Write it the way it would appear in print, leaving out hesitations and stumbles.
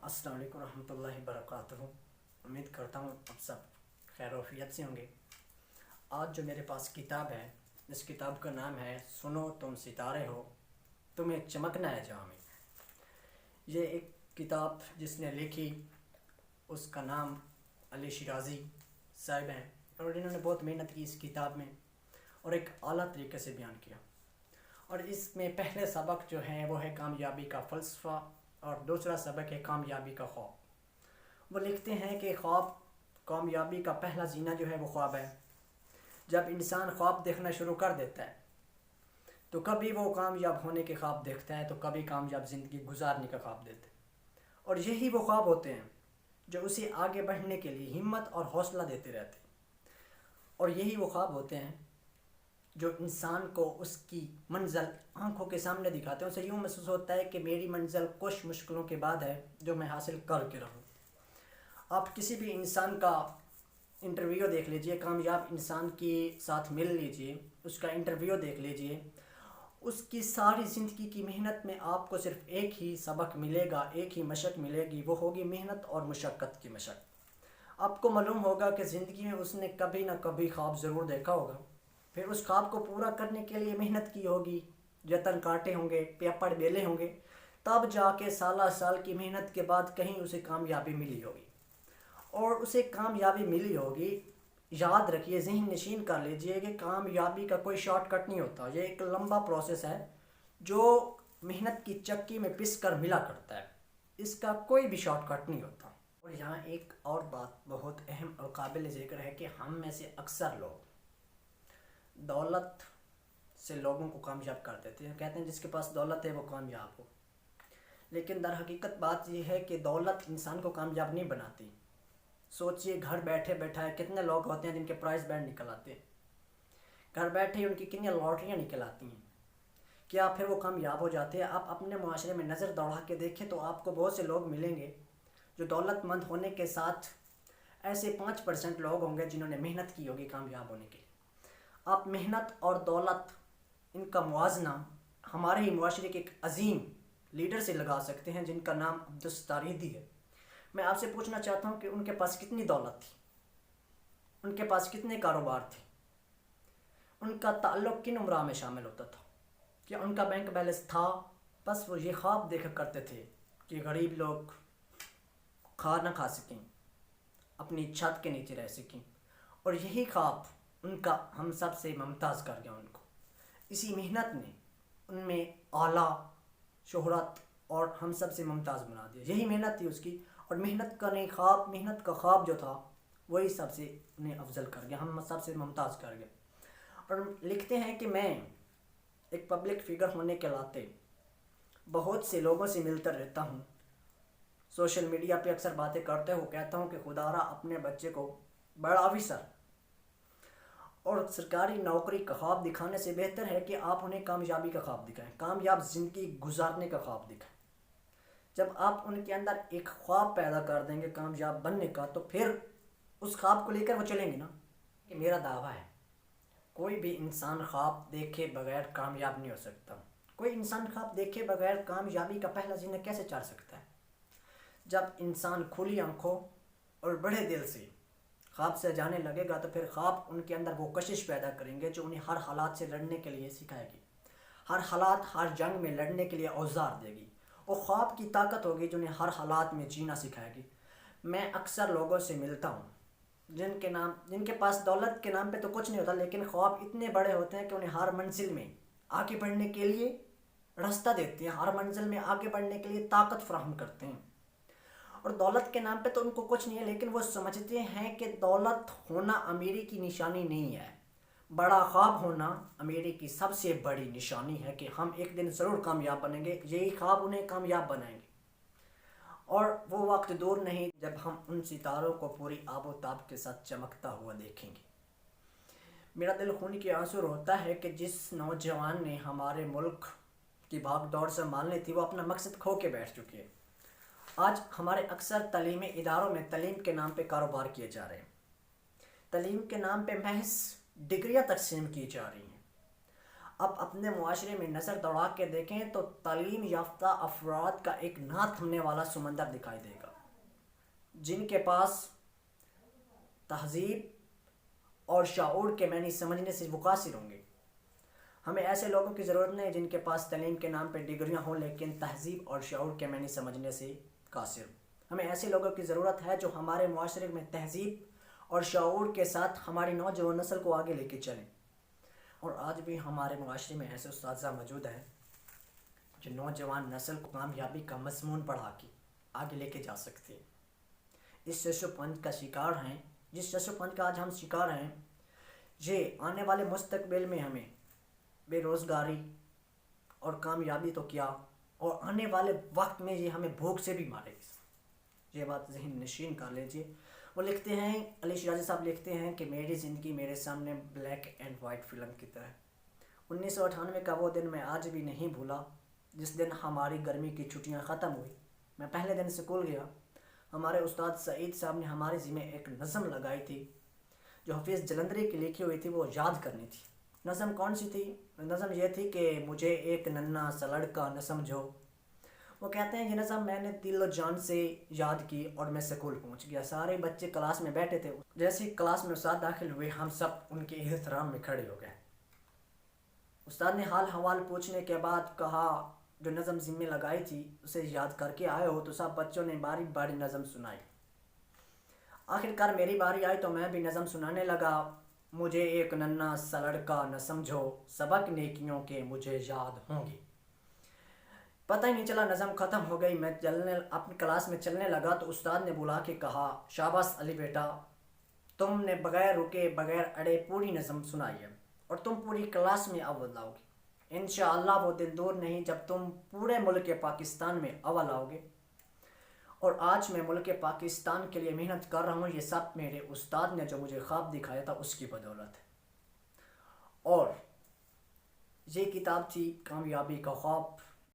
السلام علیکم ورحمۃ اللہ وبرکاتہ۔ امید کرتا ہوں اب سب خیر و عافیت سے ہوں گے۔ آج جو میرے پاس کتاب ہے، اس کتاب کا نام ہے سنو تم ستارے ہو، تمہیں چمکنا ہے جہاں میں۔ یہ ایک کتاب جس نے لکھی اس کا نام علی شیرازی صاحب ہیں، اور انہوں نے بہت محنت کی اس کتاب میں اور ایک اعلیٰ طریقے سے بیان کیا۔ اور اس میں پہلے سبق جو ہے وہ ہے کامیابی کا فلسفہ، اور دوسرا سبق ہے کامیابی کا خواب۔ وہ لکھتے ہیں کہ خواب کامیابی کا پہلا زینہ جو ہے وہ خواب ہے۔ جب انسان خواب دیکھنا شروع کر دیتا ہے تو کبھی وہ کامیاب ہونے کے خواب دیکھتا ہے، تو کبھی کامیاب زندگی گزارنے کا خواب دیتا ہے، اور یہی وہ خواب ہوتے ہیں جو اسے آگے بڑھنے کے لیے ہمت اور حوصلہ دیتے رہتے ہیں، اور یہی وہ خواب ہوتے ہیں جو انسان کو اس کی منزل آنکھوں کے سامنے دکھاتے ہیں۔ اسے یوں محسوس ہوتا ہے کہ میری منزل کچھ مشکلوں کے بعد ہے جو میں حاصل کر کے رہوں۔ آپ کسی بھی انسان کا انٹرویو دیکھ لیجئے، کامیاب انسان کے ساتھ مل لیجئے، اس کا انٹرویو دیکھ لیجئے، اس کی ساری زندگی کی محنت میں آپ کو صرف ایک ہی سبق ملے گا، ایک ہی مشق ملے گی، وہ ہوگی محنت اور مشقت کی مشق۔ آپ کو معلوم ہوگا کہ زندگی میں اس نے کبھی نہ کبھی خواب ضرور دیکھا ہوگا، پھر اس خواب کو پورا کرنے کے لیے محنت کی ہوگی، جتن کاٹے ہوں گے، پیپڑ بیلے ہوں گے، تب جا کے سالہ سال کی محنت کے بعد کہیں اسے کامیابی ملی ہوگی۔ اور اسے کامیابی ملی ہوگی، یاد رکھیے، ذہن نشین کر لیجئے کہ کامیابی کا کوئی شارٹ کٹ نہیں ہوتا۔ یہ ایک لمبا پروسیس ہے جو محنت کی چکی میں پس کر ملا کرتا ہے، اس کا کوئی بھی شارٹ کٹ نہیں ہوتا۔ اور یہاں ایک اور بات بہت اہم اور قابل ذکر ہے کہ ہم میں سے اکثر لوگ دولت سے لوگوں کو کامیاب کر دیتے ہیں، کہتے ہیں جس کے پاس دولت ہے وہ کامیاب ہو، لیکن در حقیقت بات یہ ہے کہ دولت انسان کو کامیاب نہیں بناتی۔ سوچئے، گھر بیٹھے بیٹھائے کتنے لوگ ہوتے ہیں جن کے پرائز بینڈ نکل آتے ہیں، گھر بیٹھے ان کی کتنی لاٹریاں نکل آتی ہیں، کیا پھر وہ کامیاب ہو جاتے ہیں؟ آپ اپنے معاشرے میں نظر دوڑا کے دیکھیں تو آپ کو بہت سے لوگ ملیں گے جو دولت مند ہونے کے ساتھ ایسے 5% لوگ ہوں گے جنہوں نے محنت کی ہوگی کامیاب ہونے کے لیے۔ آپ محنت اور دولت، ان کا موازنہ ہمارے ہی معاشرے کے ایک عظیم لیڈر سے لگا سکتے ہیں جن کا نام عبدالستار ایدھی ہے۔ میں آپ سے پوچھنا چاہتا ہوں کہ ان کے پاس کتنی دولت تھی، ان کے پاس کتنے کاروبار تھے، ان کا تعلق کن عمرہ میں شامل ہوتا تھا، کیا ان کا بینک بیلنس تھا؟ بس وہ یہ خواب دیکھا کرتے تھے کہ غریب لوگ کھانا کھا سکیں، اپنی چھت کے نیچے رہ سکیں، اور یہی خواب ان کا ہم سب سے ممتاز کر گیا ان کو۔ اسی محنت نے ان میں اعلیٰ شہرت اور ہم سب سے ممتاز بنا دیا، یہی محنت تھی اس کی، اور محنت کا خواب جو تھا وہی سب سے انہیں افضل کر گیا، ہم سب سے ممتاز کر گیا۔ اور لکھتے ہیں کہ میں ایک پبلک فگر ہونے کے ناطے بہت سے لوگوں سے ملتا رہتا ہوں، سوشل میڈیا پہ اکثر باتیں کرتے ہو، کہتا ہوں کہ خدا را اپنے بچے کو بڑا آفیسر اور سرکاری نوکری کا خواب دکھانے سے بہتر ہے کہ آپ انہیں کامیابی کا خواب دکھائیں، کامیاب زندگی گزارنے کا خواب دکھائیں۔ جب آپ ان کے اندر ایک خواب پیدا کر دیں گے کامیاب بننے کا، تو پھر اس خواب کو لے کر وہ چلیں گے نا۔ کہ میرا دعویٰ ہے کوئی بھی انسان خواب دیکھے بغیر کامیاب نہیں ہو سکتا۔ کوئی انسان خواب دیکھے بغیر کامیابی کا پہلا زینہ کیسے چڑھ سکتا ہے؟ جب انسان کھلی آنکھوں اور بڑے دل سے خواب سے جانے لگے گا تو پھر خواب ان کے اندر وہ کشش پیدا کریں گے جو انہیں ہر حالات سے لڑنے کے لیے سکھائے گی، ہر حالات، ہر جنگ میں لڑنے کے لیے اوزار دے گی۔ وہ خواب کی طاقت ہوگی جو انہیں ہر حالات میں جینا سکھائے گی۔ میں اکثر لوگوں سے ملتا ہوں جن کے پاس دولت کے نام پہ تو کچھ نہیں ہوتا، لیکن خواب اتنے بڑے ہوتے ہیں کہ انہیں ہر منزل میں آگے بڑھنے کے لیے راستہ دیتے ہیں، ہر منزل میں آگے بڑھنے کے لیے طاقت فراہم کرتے ہیں۔ اور دولت کے نام پہ تو ان کو کچھ نہیں ہے، لیکن وہ سمجھتے ہیں کہ دولت ہونا امیری کی نشانی نہیں ہے، بڑا خواب ہونا امیری کی سب سے بڑی نشانی ہے کہ ہم ایک دن ضرور کامیاب بنیں گے۔ یہی خواب انہیں کامیاب بنائیں گے، اور وہ وقت دور نہیں جب ہم ان ستاروں کو پوری آب و تاب کے ساتھ چمکتا ہوا دیکھیں گے۔ میرا دل خون کے آنسو روتا ہے کہ جس نوجوان نے ہمارے ملک کی بھاگ دوڑ سنبھالنی تھی وہ اپنا مقصد کھو کے بیٹھ چکے ہیں۔ آج ہمارے اکثر تعلیمی اداروں میں تعلیم کے نام پہ کاروبار کیے جا رہے ہیں، تعلیم کے نام پہ محض ڈگریاں تقسیم کی جا رہی ہیں۔ اب اپنے معاشرے میں نظر دوڑا کے دیکھیں تو تعلیم یافتہ افراد کا ایک نہ تھمنے والا سمندر دکھائی دے گا، جن کے پاس تہذیب اور شعور کے معنی سمجھنے سے وہ قاصر ہوں گے۔ ہمیں ایسے لوگوں کی ضرورت نہیں جن کے پاس تعلیم کے نام پہ ڈگریاں ہوں لیکن تہذیب اور شعور کے معنی سمجھنے سے قاصر ہوں۔ ہمیں ایسے لوگوں کی ضرورت ہے جو ہمارے معاشرے میں تہذیب اور شعور کے ساتھ ہماری نوجوان نسل کو آگے لے کے چلیں۔ اور آج بھی ہمارے معاشرے میں ایسے اساتذہ موجود ہیں جو نوجوان نسل کو کامیابی کا مضمون پڑھا کے آگے لے کے جا سکتے ہیں۔ اس شش و پنج کا شکار ہیں، جس شش و پنج کا آج ہم شکار ہیں، یہ آنے والے مستقبل میں ہمیں بے روزگاری اور کامیابی تو کیا، اور آنے والے وقت میں یہ ہمیں بھوک سے بھی مارے گی۔ یہ بات ذہن نشین کر لیجئے۔ وہ لکھتے ہیں، علی شیرازی صاحب لکھتے ہیں کہ میری زندگی میرے سامنے بلیک اینڈ وائٹ فلم کی طرح۔ 1998 کا وہ دن میں آج بھی نہیں بھولا جس دن ہماری گرمی کی چھٹیاں ختم ہوئی۔ میں پہلے دن سکول گیا، ہمارے استاد سعید صاحب نے ہمارے ذمہ ایک نظم لگائی تھی جو حفیظ جلندری کی لکھی ہوئی تھی، وہ یاد کرنی تھی۔ نظم کون سی تھی؟ نظم یہ تھی کہ مجھے ایک ننھا سا لڑکا نہ سمجھو۔ وہ کہتے ہیں یہ نظم میں نے دل و جان سے یاد کی اور میں سکول پہنچ گیا۔ سارے بچے کلاس میں بیٹھے تھے، جیسے ہی کلاس میں استاد داخل ہوئے ہم سب ان کے احترام میں کھڑے ہو گئے۔ استاد نے حال حوال پوچھنے کے بعد کہا جو نظم ذمہ لگائی تھی اسے یاد کر کے آئے ہو؟ تو سب بچوں نے باری باری نظم سنائی۔ آخر کار میری باری آئی تو میں بھی نظم سنانے لگا۔ مجھے ایک ننھا سا لڑکا نہ سمجھو، سبق نیکیوں کے مجھے یاد ہوں گے۔ پتہ ہی نہیں چلا نظم ختم ہو گئی۔ میں اپنی کلاس میں چلنے لگا تو استاد نے بلا کے کہا شاباش علی بیٹا، تم نے بغیر رکے بغیر اڑے پوری نظم سنائی ہے اور تم پوری کلاس میں اول لاؤ گے۔ انشاءاللہ وہ دن دور نہیں جب تم پورے ملک پاکستان میں اول آؤ گے۔ اور آج میں ملک پاکستان کے لیے محنت کر رہا ہوں، یہ سب میرے استاد نے جو مجھے خواب دکھایا تھا اس کی بدولت ہے۔ اور یہ کتاب تھی کامیابی کا خواب۔